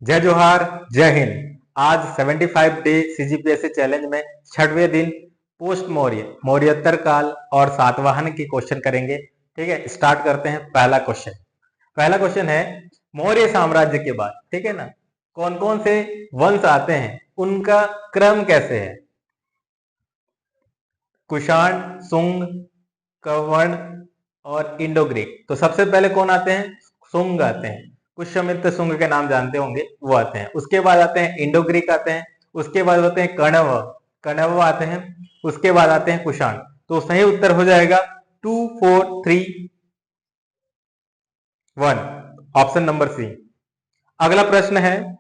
जय जोहार, जय हिंद। आज 75 डे सीजीपीएससी चैलेंज में 6वें दिन पोस्ट मौर्य, मौर्योत्तर काल और सातवाहन की क्वेश्चन करेंगे। ठीक है, स्टार्ट करते हैं। पहला क्वेश्चन है मौर्य साम्राज्य के बाद, ठीक है ना, कौन कौन से वंश आते हैं, उनका क्रम कैसे है। कुषाण, सुंग, कवर्ण और इंडो ग्रीक। तो सबसे पहले कौन आते हैं? सुंग आते हैं। पुष्यमित्र सुंग के नाम जानते होंगे, वो आते हैं। उसके बाद आते हैं इंडो ग्रीक आते हैं। उसके बाद होते हैं कण्व, कण्व आते हैं। उसके बाद आते हैं कुषाण। तो सही उत्तर हो जाएगा 2 4 3 1, ऑप्शन नंबर सी। अगला प्रश्न है,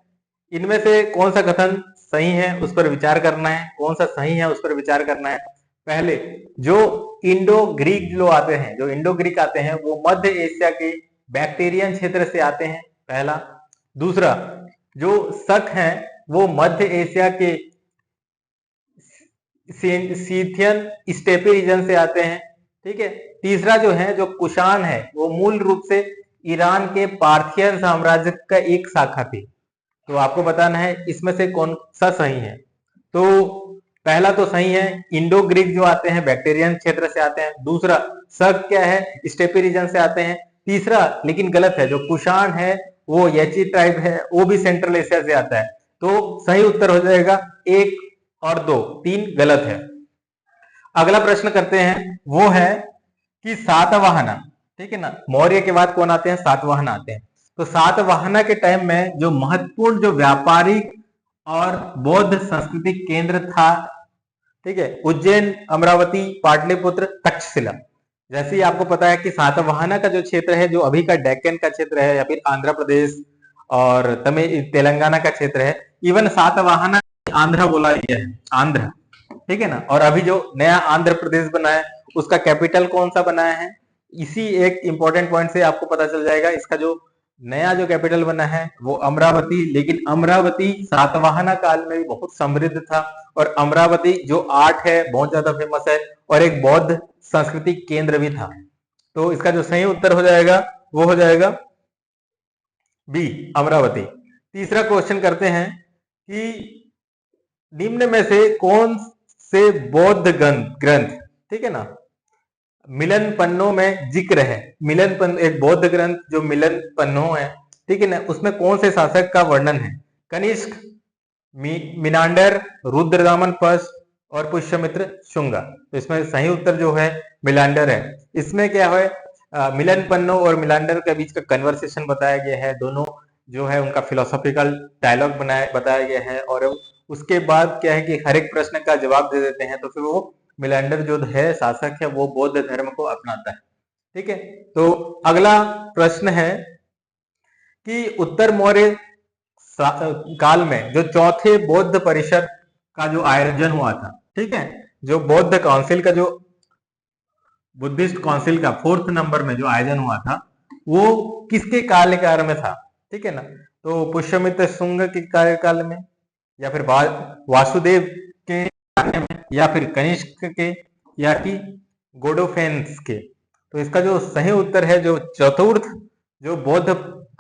इनमें से कौन सा कथन सही है उस पर विचार करना है। कौन सा सही है उस पर विचार करना है। पहले, जो इंडो ग्रीक जो आते हैं, जो इंडो ग्रीक आते हैं, वो मध्य एशिया के बैक्टीरियन क्षेत्र से आते हैं, पहला। दूसरा, जो शक हैं वो मध्य एशिया के सीथियन स्टेपी रीजन से आते हैं, ठीक है। तीसरा जो है, जो कुषाण है, वो मूल रूप से ईरान के पार्थियन साम्राज्य का एक शाखा थी। तो आपको बताना है इसमें से कौन सा सही है। तो पहला तो सही है, इंडो ग्रीक जो आते हैं बैक्टीरियन क्षेत्र से आते हैं। दूसरा, शक क्या है, स्टेपी रीजन से आते हैं। तीसरा लेकिन गलत है, जो कुषाण है वो येची ट्राइब है, वो भी सेंट्रल एशिया से आता है। तो सही उत्तर हो जाएगा 1 और 2, 3 गलत है। अगला प्रश्न करते हैं, वो है कि सातवाहना, ठीक है ना, मौर्य के बाद कौन आते हैं? सातवाहन आते हैं। तो सातवाहना के टाइम में जो महत्वपूर्ण जो व्यापारिक और बौद्ध सांस्कृतिक केंद्र था, ठीक है, उज्जैन, अमरावती, पाटलिपुत्र, तक्षशिला। जैसे ही आपको पता है कि सातवाहना का जो क्षेत्र है, जो अभी का डेक्कन का क्षेत्र है, या फिर आंध्र प्रदेश और तेलंगाना का क्षेत्र है, इवन सातवाहना आंध्र बोला गया है, आंध्र, ठीक है ना। और अभी जो नया आंध्र प्रदेश बना है, उसका कैपिटल कौन सा बनाया है, इसी एक इंपॉर्टेंट पॉइंट से आपको पता चल जाएगा। इसका जो नया जो कैपिटल बना है वो अमरावती, लेकिन अमरावती सातवाहना काल में भी बहुत समृद्ध था। और अमरावती जो आर्ट है बहुत ज्यादा फेमस है, और एक बौद्ध सांस्कृतिक केंद्र भी था। तो इसका जो सही उत्तर हो जाएगा वो हो जाएगा बी, अमरावती। तीसरा क्वेश्चन करते हैं कि निम्न में से कौन से बौद्ध ग्रंथ, ठीक है ना, मिलन पन्नों में जिक्र है। मिलन पन्न एक बौद्ध ग्रंथ जो मिलन पन्नों है, ठीक है ना, उसमें कौन से शासक का वर्णन है? कनिष्क, मिनांडर, रुद्रदामन फर्स्ट और पुष्यमित्र शुंगा। तो इसमें सही उत्तर जो है मिलांडर है। इसमें क्या है, मिलन पन्नो और मिलांडर के बीच का कन्वर्सेशन बताया गया है। दोनों जो है उनका फिलोसॉफिकल डायलॉग बताया गया है, और उसके बाद क्या है कि हर एक प्रश्न का जवाब दे देते हैं। तो फिर वो मिलांडर जो है शासक है, वो बौद्ध धर्म को अपनाता है, ठीक है। तो अगला प्रश्न है कि उत्तर मौर्य काल में जो चौथे बौद्ध परिषद का जो आयोजन हुआ था, ठीक है, जो बौद्ध काउंसिल का, जो बुद्धिस्ट काउंसिल का 4th नंबर में जो आयोजन हुआ था, वो किसके कार्यकाल में था? ठीक है ना। तो पुष्यमित्र शुंग के कार्यकाल में, या फिर वासुदेव के में, या फिर कनिष्क के, या कि गोडोफेंस के। तो इसका जो सही उत्तर है, जो चतुर्थ जो बौद्ध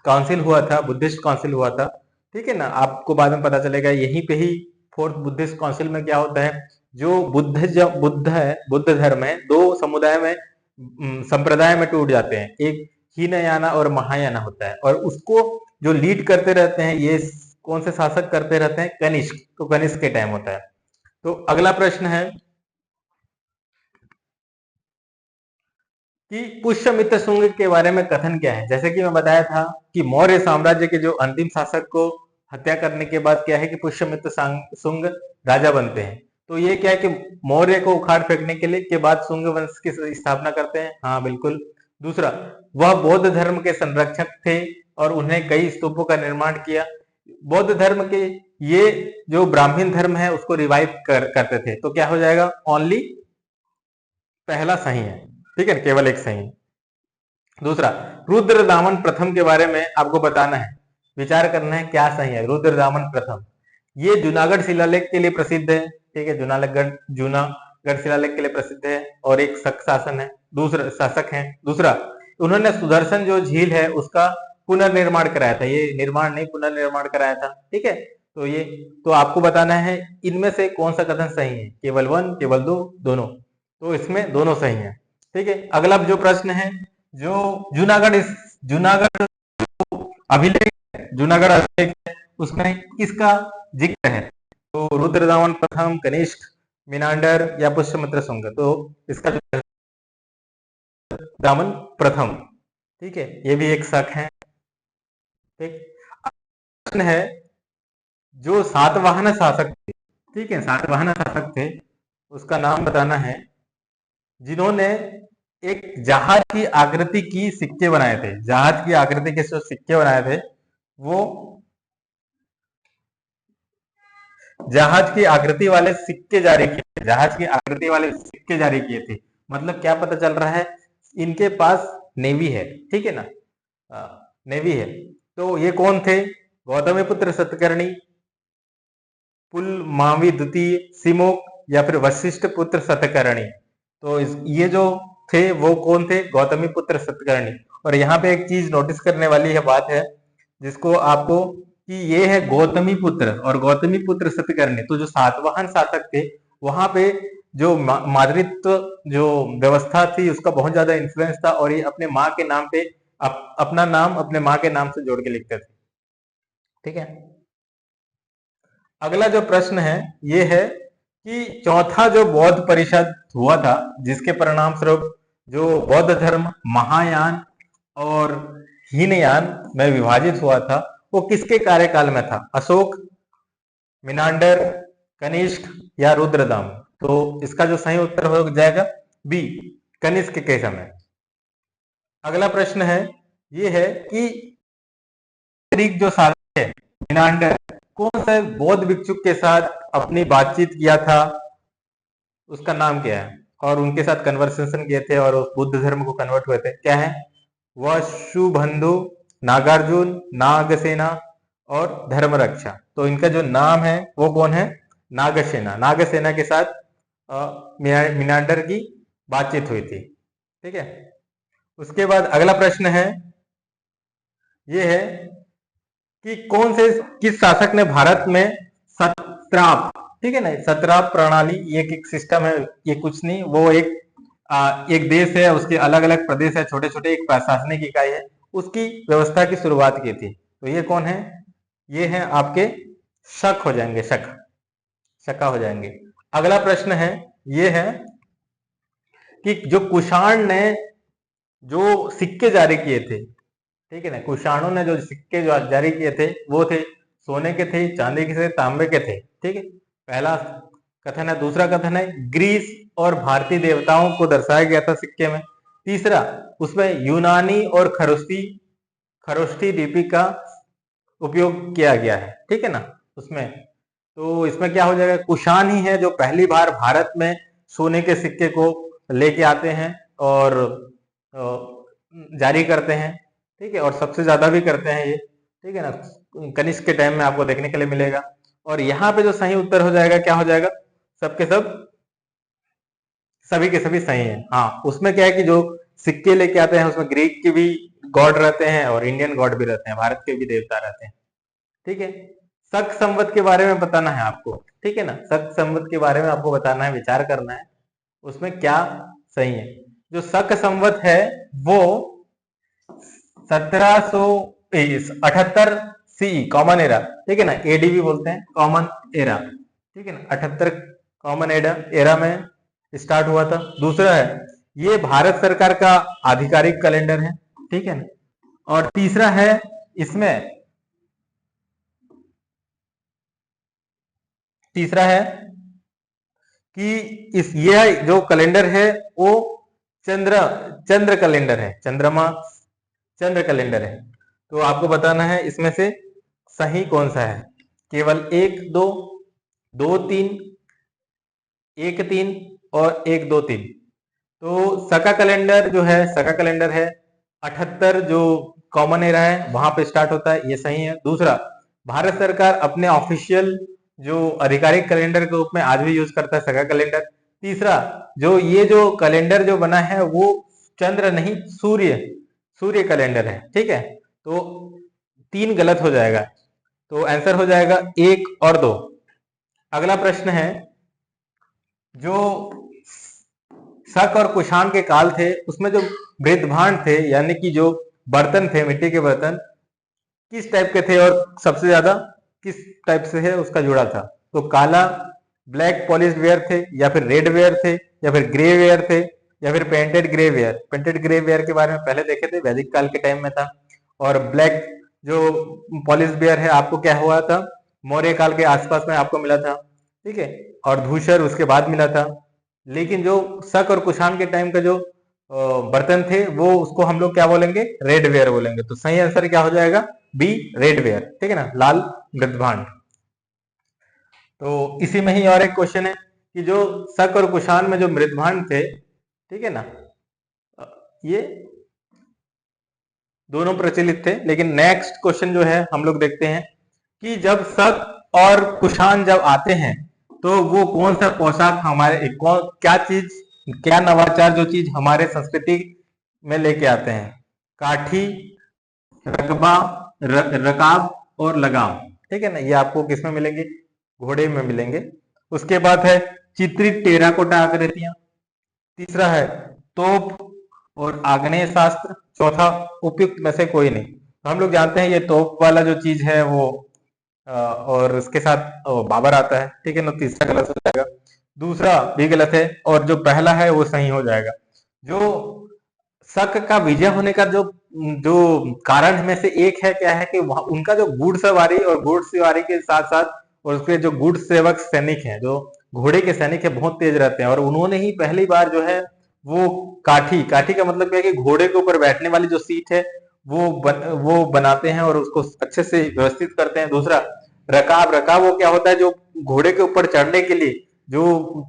काउंसिल हुआ था, बुद्धिस्ट काउंसिल हुआ था, ठीक है ना, आपको बाद में पता चलेगा। यहीं पे ही 4th बुद्धिस्ट काउंसिल में क्या होता है, जो बुद्ध धर्म है, दो समुदाय में, संप्रदाय में टूट जाते हैं। एक हीनयाना और महायाना होता है, और उसको जो लीड करते रहते हैं, ये कौन से शासक करते रहते हैं? कनिष्क। तो कनिष्क के टाइम होता है। तो अगला प्रश्न है कि पुष्यमित्र शुंग के बारे में कथन क्या है। जैसे कि मैं बताया था कि मौर्य साम्राज्य के जो अंतिम शासक को हत्या करने के बाद क्या है कि पुष्यमित्र शुंग राजा बनते हैं। तो ये क्या है कि मौर्य को उखाड़ फेंकने के बाद शुंग वंश की स्थापना करते हैं। हाँ बिल्कुल। दूसरा, वह बौद्ध धर्म के संरक्षक थे और उन्हें कई स्तूपों का निर्माण किया। बौद्ध धर्म के ये जो ब्राह्मण धर्म है उसको रिवाइव करते थे। तो क्या हो जाएगा? ओनली पहला सही है, ठीक है, केवल एक सही। दूसरा, रुद्रदामन प्रथम के बारे में आपको बताना है, विचार करना है क्या सही है। रुद्रदामन प्रथम ये जूनागढ़ शिलालेख के लिए प्रसिद्ध है, ठीक है, जूनागढ़ शिलालेख के लिए प्रसिद्ध है, और एक शक शासन है, दूसरा शासक है। दूसरा, उन्होंने सुदर्शन जो झील है उसका पुनर्निर्माण कराया था, ये निर्माण नहीं पुनर्निर्माण कराया था। ठीक है, तो ये तो आपको बताना है इनमें से कौन सा कथन सही है, केवल 1, केवल 2, दोनों। तो इसमें दोनों सही है। ठीक है, अगला जो प्रश्न है, जो जूनागढ़ अभिलेख, जूनागढ़ अभिलेख है, उसमें किसका जिक्र है? तो रुद्रदामन प्रथम, कनिष्क, मिनांडर या पुष्यमित्र शुंग। तो इसका जो दामन प्रथम। ठीक है, ये भी एक शक है। ठीक, प्रश्न है जो सातवाहन शासक थे, ठीक है, सातवाहन शासक थे, उसका नाम बताना है, जिन्होंने एक जहाज की आकृति की सिक्के बनाए थे। जहाज की आकृति के जो सिक्के बनाए थे, वो जहाज की आकृति वाले सिक्के जारी किए, जहाज की आकृति वाले सिक्के जारी किए थे। मतलब क्या पता चल रहा है, इनके पास नेवी है। ठीक है ना, नेवी है। तो ये कौन थे? गौतमीपुत्र सतकर्णी, पुलमावी द्वितीय, सिमोक या फिर वशिष्ठ पुत्र सतकर्णी। तो ये जो थे वो कौन थे? गौतमीपुत्र सतकर्णी। और यहाँ पे एक चीज नोटिस करने वाली है बात है, जिसको आपको, कि ये है गौतमी पुत्र और गौतमी पुत्र सतकर्णी। तो जो सातवाहन शासक थे, वहां पे जो मातृत्व जो व्यवस्था थी उसका बहुत ज्यादा इन्फ्लुएंस था, और ये अपने माँ के नाम पे अपना नाम अपने माँ के नाम से जोड़ के लिखते थे। ठीक है, अगला जो प्रश्न है ये है कि चौथा जो बौद्ध परिषद हुआ था, जिसके परिणाम स्वरूप जो बौद्ध धर्म महायान और हीनयान में विभाजित हुआ था, वो किसके कार्यकाल में था? अशोक, मिनांडर, कनिष्क या रुद्रदाम। तो इसका जो सही उत्तर हो जाएगा बी, कनिष्क के समय। अगला प्रश्न है ये है कि ग्रीक जो शासक है मिनांडर, कौन से बौद्ध भिक्षुक के साथ अपनी बातचीत किया था, उसका नाम क्या है? और उनके साथ कन्वर्सेशन किए थे और उस बुद्ध धर्म को कन्वर्ट हुए थे, क्या है? वसुबंधु, नागार्जुन, नागसेना और धर्मरक्षा। तो इनका जो नाम है वो कौन है? नागसेना। नागसेना के साथ मिनांडर की बातचीत हुई थी। ठीक है, उसके बाद अगला प्रश्न है ये है कि कौन से किस शासक ने भारत में सत्राप, ठीक है ना, सत्राप प्रणाली, ये एक सिस्टम है, ये कुछ नहीं, वो एक देश है, उसके अलग अलग प्रदेश है, छोटे छोटे, एक प्रशासनिक इकाई है, उसकी व्यवस्था की शुरुआत की थी। तो ये कौन है? ये है आपके शक हो जाएंगे, शका हो जाएंगे। अगला प्रश्न है ये है कि जो कुषाण ने जो सिक्के जारी किए थे, ठीक है ना, कुषाणों ने जो सिक्के जो जारी किए थे वो थे सोने के थे, चांदी के थे, तांबे के थे। ठीक है, पहला कथन है। दूसरा कथन है ग्रीस और भारतीय देवताओं को दर्शाया गया था सिक्के में। तीसरा, उसमें यूनानी और खरोष्ठी लिपि का उपयोग किया गया है। ठीक है ना, उसमें तो इसमें क्या हो जाएगा? कुषाण ही है जो पहली बार भारत में सोने के सिक्के को लेके आते हैं और जारी करते हैं। ठीक है, और सबसे ज्यादा भी करते हैं ये। ठीक है ना, कनिष्क के टाइम में आपको देखने के लिए मिलेगा। और यहाँ पे जो सही उत्तर हो जाएगा, क्या हो जाएगा? सबके सब, सभी के सभी सही हैं। हाँ, उसमें क्या है कि जो सिक्के लेके आते हैं उसमें ग्रीक के भी गॉड रहते हैं और इंडियन गॉड भी रहते हैं, भारत के भी देवता रहते हैं। ठीक है, शक संवत के बारे में बताना है आपको। ठीक है ना, शक संवत के बारे में आपको बताना है, विचार करना है उसमें क्या सही है। जो शक संवत है वो 1778 सी कॉमन एरा, ठीक है ना, एडी भी बोलते हैं, कॉमन एरा। ठीक है ना, 78 कॉमन एरा में स्टार्ट हुआ था। दूसरा है ये भारत सरकार का आधिकारिक कैलेंडर है। ठीक है ना, और तीसरा है इसमें, तीसरा है कि ये जो कैलेंडर है वो चंद्र कैलेंडर है, चंद्र कैलेंडर है। तो आपको बताना है इसमें से सही कौन सा है। केवल 1 2 2 3 1 3 और 1 2 3। तो सका कैलेंडर जो है, सका कैलेंडर है 78 जो कॉमन एरा है वहां पे स्टार्ट होता है, ये सही है। दूसरा, भारत सरकार अपने ऑफिशियल जो आधिकारिक कैलेंडर के रूप में आज भी यूज करता है सका कैलेंडर। तीसरा, ये जो कैलेंडर जो बना है वो चंद्र नहीं सूर्य कैलेंडर है। ठीक है, तो 3 गलत हो जाएगा, तो आंसर हो जाएगा 1 और 2। अगला प्रश्न है, जो शक और कुषाण के काल थे उसमें जो मृदभांड थे यानी कि जो बर्तन थे, मिट्टी के बर्तन, किस टाइप के थे और सबसे ज्यादा किस टाइप से है उसका जुड़ा था? तो काला ब्लैक पॉलिश्ड वेयर थे, या फिर रेड वेयर थे, या फिर ग्रे वेयर थे, या फिर painted grey ware. Painted grey ware के बारे में पहले देखे थे, वैदिक काल के टाइम में था। और ब्लैक जो पॉलिश्ड वेयर है आपको क्या हुआ था, मौर्य काल के आसपास में आपको मिला था, ठीक है। और धूसर उसके बाद मिला था। लेकिन जो शक और कुषाण के टाइम का जो बर्तन थे वो उसको हम लोग क्या बोलेंगे, रेड वेयर बोलेंगे। तो सही आंसर क्या हो जाएगा, बी, रेड वेयर, ठीक है ना, लाल मृदभांड। तो इसी में ही और एक क्वेश्चन है कि जो शक और कुषाण में जो मृदभांड थे, ठीक है ना, ये दोनों प्रचलित थे। लेकिन नेक्स्ट क्वेश्चन जो है हम लोग देखते हैं कि जब शक और कुषाण जब आते हैं तो वो कौन सा पोशाक हमारे क्या चीज, क्या नवाचार जो चीज हमारे संस्कृति में लेके आते हैं? काठी, रकबा, रकाब और लगाम, ठीक है ना। ये आपको किसमें मिलेंगे, घोड़े में मिलेंगे। उसके बाद है चित्रित टेराकोटा आकृतियां। तीसरा है तोप और आग्नेय शास्त्र। चौथा उपयुक्त में से कोई नहीं। तो हम लोग जानते हैं ये तोप वाला जो चीज है वो और उसके साथ बाबर आता है, ठीक है ना। तीसरा गलत हो जाएगा, दूसरा भी गलत है, और जो पहला है वो सही हो जाएगा। जो शक का विजय होने का जो जो कारण में से एक है क्या है कि उनका जो गुड़ सवारी और घुड़ सवारी के साथ साथ और उसके जो गुड़ सेवक सैनिक हैं, जो घोड़े के सैनिक है, बहुत तेज रहते हैं। और उन्होंने ही पहली बार जो है वो काठी, काठी का मतलब क्या है कि घोड़े के ऊपर बैठने वाली जो सीट है वो बनाते हैं और उसको अच्छे से व्यवस्थित करते हैं। दूसरा रकाब, रकाब वो क्या होता है, जो घोड़े के ऊपर चढ़ने के लिए जो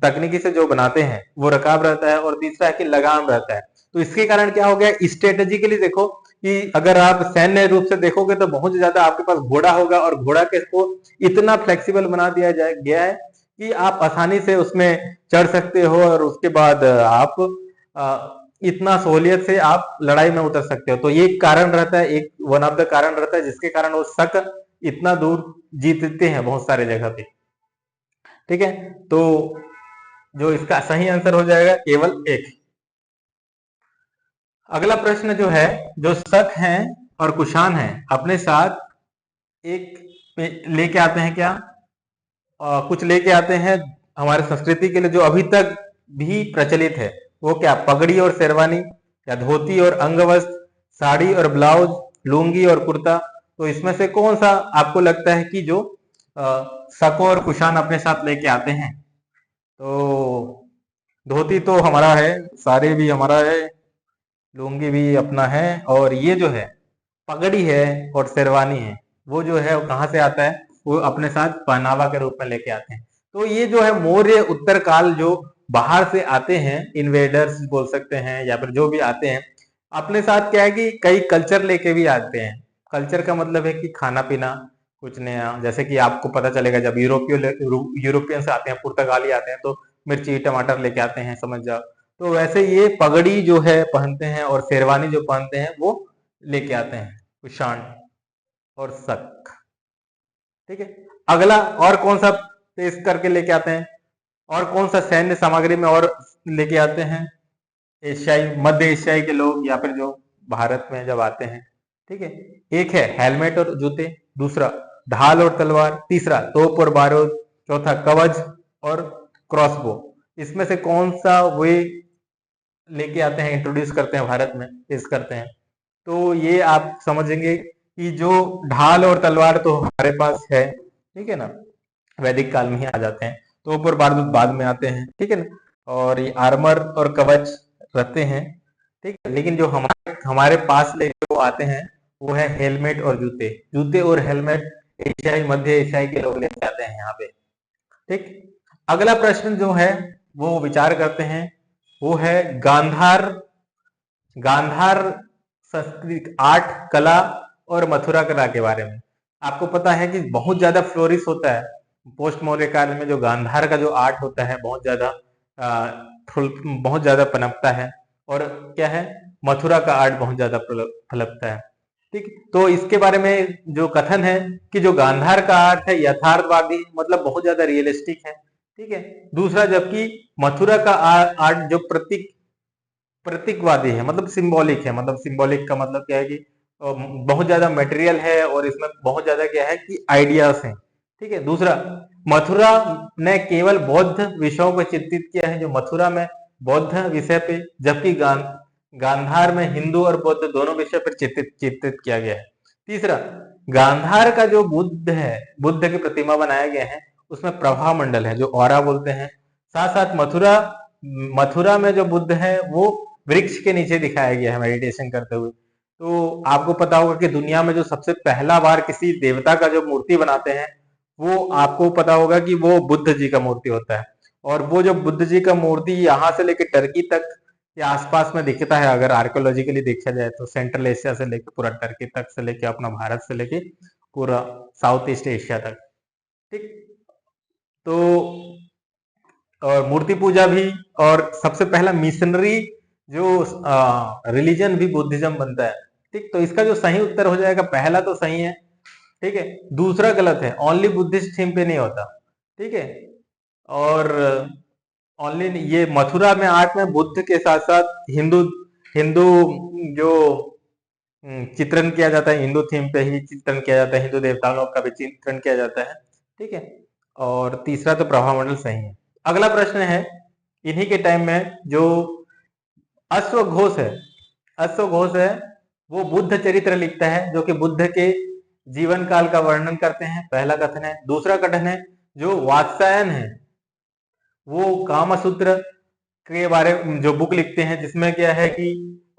तकनीकी से जो बनाते हैं वो रकाब रहता है। और तीसरा है कि लगाम रहता है। तो इसके कारण क्या हो गया, स्ट्रेटेजिकली देखो कि अगर आप सैन्य रूप से देखोगे तो बहुत ज्यादा आपके पास घोड़ा होगा, और घोड़ा के को इतना फ्लेक्सिबल बना दिया गया है कि आप आसानी से उसमें चढ़ सकते हो, और उसके बाद आप इतना सहूलियत से आप लड़ाई में उतर सकते हो। तो ये कारण रहता है, एक वन ऑफ द कारण रहता है जिसके कारण वो शक इतना दूर जीतते हैं बहुत सारे जगह पे, ठीक है। तो जो इसका सही आंसर हो जाएगा केवल 1। अगला प्रश्न जो है, जो शक है और कुषाण है अपने साथ एक लेके आते हैं क्या, कुछ लेके आते हैं हमारे संस्कृति के लिए जो अभी तक भी प्रचलित है। वो क्या, पगड़ी और शेरवानी, या धोती और अंगवस्त्र, साड़ी और ब्लाउज, लुंगी और कुर्ता। तो इसमें से कौन सा आपको लगता है कि जो शक और कुषाण अपने साथ लेके आते हैं? तो धोती तो हमारा है, साड़ी भी हमारा है, लुंगी भी अपना है, और ये जो है पगड़ी है और शेरवानी है, वो जो है वो कहाँ से आता है, वो अपने साथ पहनावा के रूप में लेके आते हैं। तो ये जो है मौर्य उत्तर काल जो बाहर से आते हैं, इन्वेडर्स बोल सकते हैं, या फिर जो भी आते हैं अपने साथ क्या है कि कई कल्चर लेके भी आते हैं। कल्चर का मतलब है कि खाना पीना कुछ नया, जैसे कि आपको पता चलेगा जब यूरोपियंस आते हैं, पुर्तगाली आते हैं, तो मिर्ची टमाटर लेके आते हैं, समझ जाओ। तो वैसे ये पगड़ी जो है पहनते हैं और शेरवानी जो पहनते हैं वो लेके आते हैं कुषाण और शक, ठीक है। अगला और कौन सा पेश करके लेके आते हैं, और कौन सा सैन्य सामग्री में और लेके आते हैं एशियाई, मध्य एशियाई के लोग, या फिर जो भारत में जब आते हैं, ठीक है। एक है हेलमेट और जूते, दूसरा ढाल और तलवार, तीसरा तोप और बारूद, चौथा कवच और क्रॉसबो। इसमें से कौन सा वे लेके आते हैं, इंट्रोड्यूस करते हैं भारत में, पेश करते हैं? तो ये आप समझेंगे कि जो ढाल और तलवार तो हमारे पास है, ठीक है ना, वैदिक काल में ही आ जाते हैं। तोप और बारूद बाद में आते हैं, ठीक है ना। और ये आर्मर और कवच रहते हैं, ठीक है। लेकिन जो हमारे हमारे पास लेके वो आते हैं वो है हेलमेट और जूते। जूते और हेलमेट एशियाई, मध्य एशियाई के लोग लेके आते हैं यहाँ पे, ठीक। अगला प्रश्न जो है वो विचार करते हैं, वो है गांधार, गांधार संस्कृत आर्ट, कला और मथुरा कला के बारे में। आपको पता है कि बहुत ज्यादा फ्लोरिश होता है पोस्ट मौर्य काल में, जो गांधार का जो आर्ट होता है बहुत ज्यादा पनपता है, और क्या है, मथुरा का आर्ट बहुत ज्यादा फलकता है, ठीक। तो इसके बारे में जो कथन है कि जो गांधार का अर्थ है यथार्थवादी, मतलब बहुत ज्यादा रियलिस्टिक है, ठीक है। दूसरा, जबकि मथुरा का आर्ट जो प्रतीकवादी है, मतलब सिंबॉलिक है, मतलब सिंबॉलिक का मतलब क्या है कि बहुत ज्यादा मटेरियल है और इसमें बहुत ज्यादा क्या है कि आइडियाज हैं, ठीक है। दूसरा, मथुरा ने केवल बौद्ध विषयों को चित्रित किया है, जो मथुरा में बौद्ध विषय पे, जबकि गांधार में हिंदू और बौद्ध दोनों विषय पर चित्रित किया गया है। तीसरा, गांधार का जो बुद्ध है, बुद्ध की प्रतिमा बनाया गया है, उसमें प्रभाव मंडल है जो ऑरा बोलते हैं। साथ साथ मथुरा में जो बुद्ध है वो वृक्ष के नीचे दिखाया गया है मेडिटेशन करते हुए। तो आपको पता होगा कि दुनिया में जो सबसे पहला बार किसी देवता का जो मूर्ति बनाते हैं, वो आपको पता होगा कि वो बुद्ध जी का मूर्ति होता है। और वो जो बुद्ध जी का मूर्ति यहाँ से लेकर टर्की तक के आसपास में दिखता है, अगर आर्कियोलॉजिकली देखा जाए तो सेंट्रल एशिया से लेकर पूरा टर्की तक से लेकर अपना भारत से लेकर पूरा साउथ ईस्ट एशिया तक, ठीक। तो और मूर्ति पूजा भी, और सबसे पहला मिशनरी जो रिलीजन भी बुद्धिज्म बनता है, ठीक। तो इसका जो सही उत्तर हो जाएगा, पहला तो सही है, ठीक है। दूसरा गलत है, ओनली बुद्धिस्ट थीम पे नहीं होता, ठीक है। और ओनली ये मथुरा में आर्ट में बुद्ध के साथ साथ हिंदू हिंदू जो चित्रण किया जाता है, हिंदू थीम पे ही चित्रण किया जाता है, हिंदू देवताओं का भी चित्रण किया जाता है, ठीक है। और तीसरा तो प्रभामंडल सही है। अगला प्रश्न है, इन्हीं के टाइम में जो अश्वघोष है, अश्वघोष है वो बुद्ध चरित्र लिखता है, जो कि बुद्ध के जीवन काल का वर्णन करते हैं, पहला कथन है। दूसरा कथन है, जो वात्सायन है वो कामसूत्र के बारे में जो बुक लिखते हैं, जिसमें क्या है कि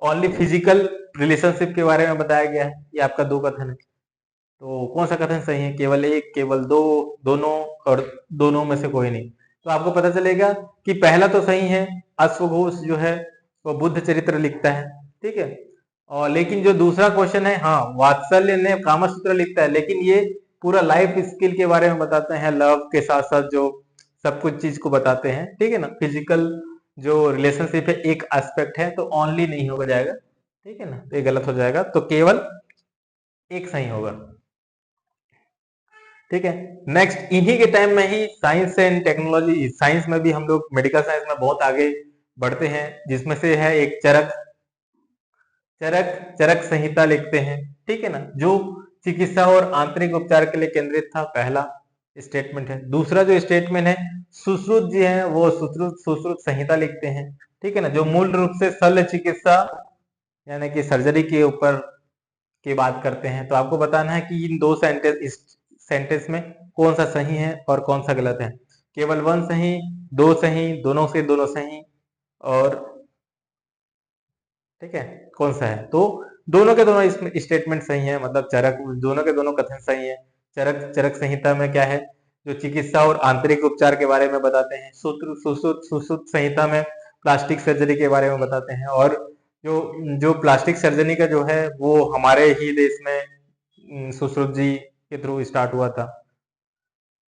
ओनली फिजिकल रिलेशनशिप के बारे में बताया गया है। ये आपका दो कथन है। तो कौन सा कथन सही है? केवल एक, केवल दो, दोनों, और दोनों में से कोई नहीं। तो आपको पता चलेगा कि पहला तो सही है, अश्वघोष जो है वो बुद्ध चरित्र लिखता है, ठीक है। और लेकिन जो दूसरा क्वेश्चन है, हाँ वात्सल्य ने कामसूत्र लिखता है, लेकिन ये पूरा लाइफ स्किल के बारे में बताते हैं, लव के साथ साथ जो सब कुछ चीज को बताते हैं, ठीक है ना। फिजिकल जो रिलेशनशिप है एक एस्पेक्ट है, तो ओनली नहीं हो जाएगा, ठीक है ना। तो ये गलत हो जाएगा, तो केवल एक सही होगा, ठीक है। नेक्स्ट, इन्हीं के टाइम में ही साइंस एंड टेक्नोलॉजी, साइंस में भी हम लोग मेडिकल साइंस में बहुत आगे बढ़ते हैं, जिसमें से है एक चरक संहिता लिखते हैं, ठीक है ना, जो चिकित्सा और आंतरिक उपचार के लिए केंद्रित था, पहला स्टेटमेंट है। दूसरा जो स्टेटमेंट है, सुश्रुत जी है वो सुश्रुत संहिता लिखते हैं, ठीक है ना, जो मूल रूप से शल्य चिकित्सा यानी कि सर्जरी के ऊपर की बात करते हैं। तो आपको बताना है कि इन दो सेंटेंस में कौन सा सही है और कौन सा गलत है। केवल वन सही, दो सही, दोनों से दोनों सही, और ठीक है कौन सा है? तो दोनों के दोनों स्टेटमेंट सही है, मतलब चरक, दोनों के दोनों कथन सही है। चरक संहिता में क्या है, जो चिकित्सा और आंतरिक उपचार के बारे में बताते हैं। सुश्रुत संहिता में प्लास्टिक सर्जरी के बारे में बताते हैं, और जो जो प्लास्टिक सर्जरी का जो है वो हमारे ही देश में सुश्रुत जी के थ्रू स्टार्ट हुआ था,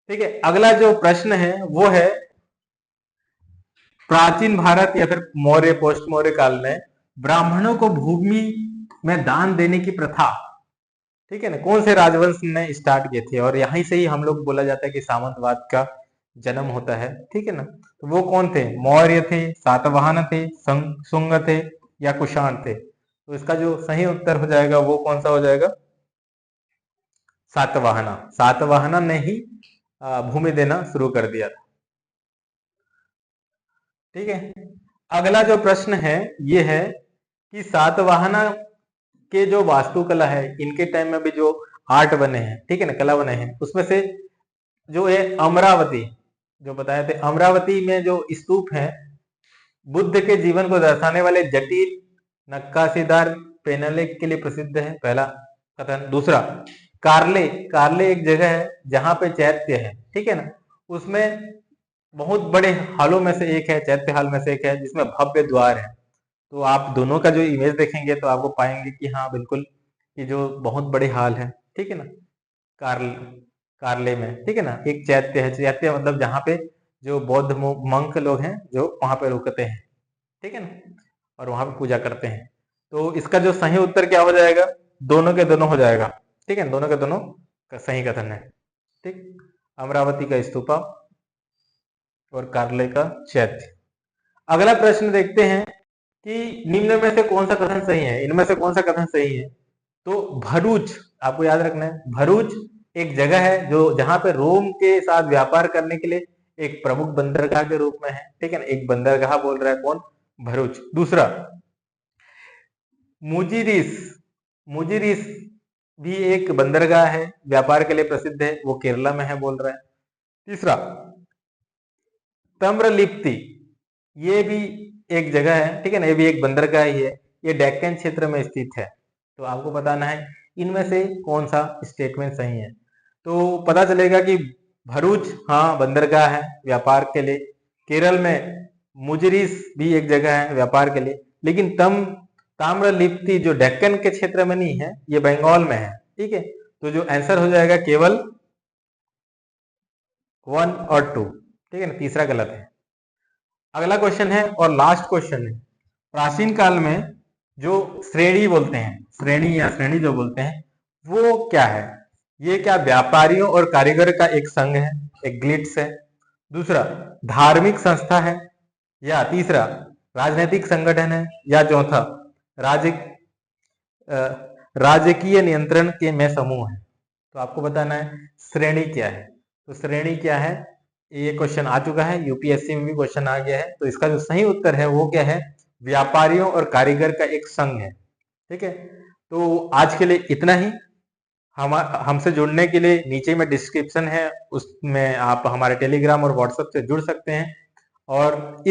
ठीक है। अगला जो प्रश्न है वो है, प्राचीन भारत या फिर मौर्य पोस्ट मौर्य काल में ब्राह्मणों को भूमि में दान देने की प्रथा, ठीक है ना, कौन से राजवंश ने स्टार्ट किए थे? और यहीं से ही हम लोग बोला जाता है कि सामंतवाद का जन्म होता है, ठीक है ना। तो वो कौन थे? मौर्य थे, सातवाहन थे, शुंग थे, या कुषाण थे? तो इसका जो सही उत्तर हो जाएगा वो कौन सा हो जाएगा? सातवाहना। सातवाहना ने ही भूमि देना शुरू कर दिया था, ठीक है। अगला जो प्रश्न है ये है कि सातवाहना के जो वास्तुकला है, इनके टाइम में भी जो आर्ट बने हैं, ठीक है ना, कला बने हैं, उसमें से जो है अमरावती, जो बताए थे, अमरावती में जो स्तूप है, बुद्ध के जीवन को दर्शाने वाले जटिल नक्काशीदार पेनलेक के लिए प्रसिद्ध है, पहला कथन। दूसरा, कारले कारले एक जगह है जहां पे चैत्य है, ठीक है ना, उसमें बहुत बड़े हालों में से एक है, चैत्य हाल में से एक है, जिसमें भव्य द्वार है। तो आप दोनों का जो इमेज देखेंगे तो आपको पाएंगे कि हाँ बिल्कुल, ये जो बहुत बड़े हाल है, ठीक है ना, कारल कारले में, ठीक है ना, एक चैत्य है। चैत्य मतलब जहाँ पे जो बौद्ध मंक लोग हैं जो वहां पे रुकते हैं, ठीक है ना, और वहां पे पूजा करते हैं। तो इसका जो सही उत्तर क्या हो जाएगा? दोनों के दोनों हो जाएगा। ठीक है, दोनों के दोनों का सही कथन है। ठीक, अमरावती का स्तूपा और कार्ले का चैत्य। अगला प्रश्न देखते हैं कि निम्न में से कौन सा कथन सही है, इनमें से कौन सा कथन सही है। तो भरूच, आपको याद रखना है, भरूच एक जगह है जो जहां पे रोम के साथ व्यापार करने के लिए एक प्रमुख बंदरगाह के रूप में है। ठीक है ना, एक बंदरगाह बोल रहा है कौन, भरूच। दूसरा मुजिरिस, मुजिरिस भी एक बंदरगाह है, व्यापार के लिए प्रसिद्ध है, वो केरला में है बोल रहा है। तीसरा तम्रलिप्ति, ये भी एक जगह है। ठीक है ना, ये भी एक बंदरगाह ही है, ये डेक्कन क्षेत्र में स्थित है। तो आपको बताना है इनमें से कौन सा स्टेटमेंट सही है। तो पता चलेगा कि भरूच हाँ बंदरगाह है व्यापार के लिए, केरल में मुजरिस भी एक जगह है व्यापार के लिए, लेकिन ताम्रलिप्ति जो डेक्कन के क्षेत्र में नहीं है, ये बंगाल में है। ठीक है, तो जो आंसर हो जाएगा केवल 1 और 2। ठीक है ना, तीसरा गलत है। अगला क्वेश्चन है और लास्ट क्वेश्चन है, प्राचीन काल में जो श्रेणी बोलते हैं, श्रेणी या श्रेणी जो बोलते हैं, वो क्या है। ये क्या व्यापारियों और कारीगर का एक संघ है, एक गिल्ड्स है। दूसरा धार्मिक संस्था है, या तीसरा राजनीतिक संगठन है, या चौथा राजकीय नियंत्रण के में समूह है। तो आपको बताना है श्रेणी क्या है। तो श्रेणी क्या है, ये क्वेश्चन आ चुका है, यूपीएससी में भी क्वेश्चन आ गया है। तो इसका जो सही उत्तर है वो क्या है, व्यापारियों और कारीगर का एक संघ है। ठीक है, तो आज के लिए इतना ही। हमसे जुड़ने के लिए नीचे में डिस्क्रिप्शन है, उसमें आप हमारे टेलीग्राम और व्हाट्सएप से जुड़ सकते हैं। और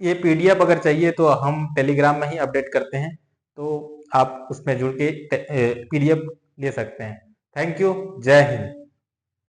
ये पीडीएफ अगर चाहिए तो हम टेलीग्राम में ही अपडेट करते हैं, तो आप उसमें जुड़ के पीडीएफ ले सकते हैं। थैंक यू, जय हिंद।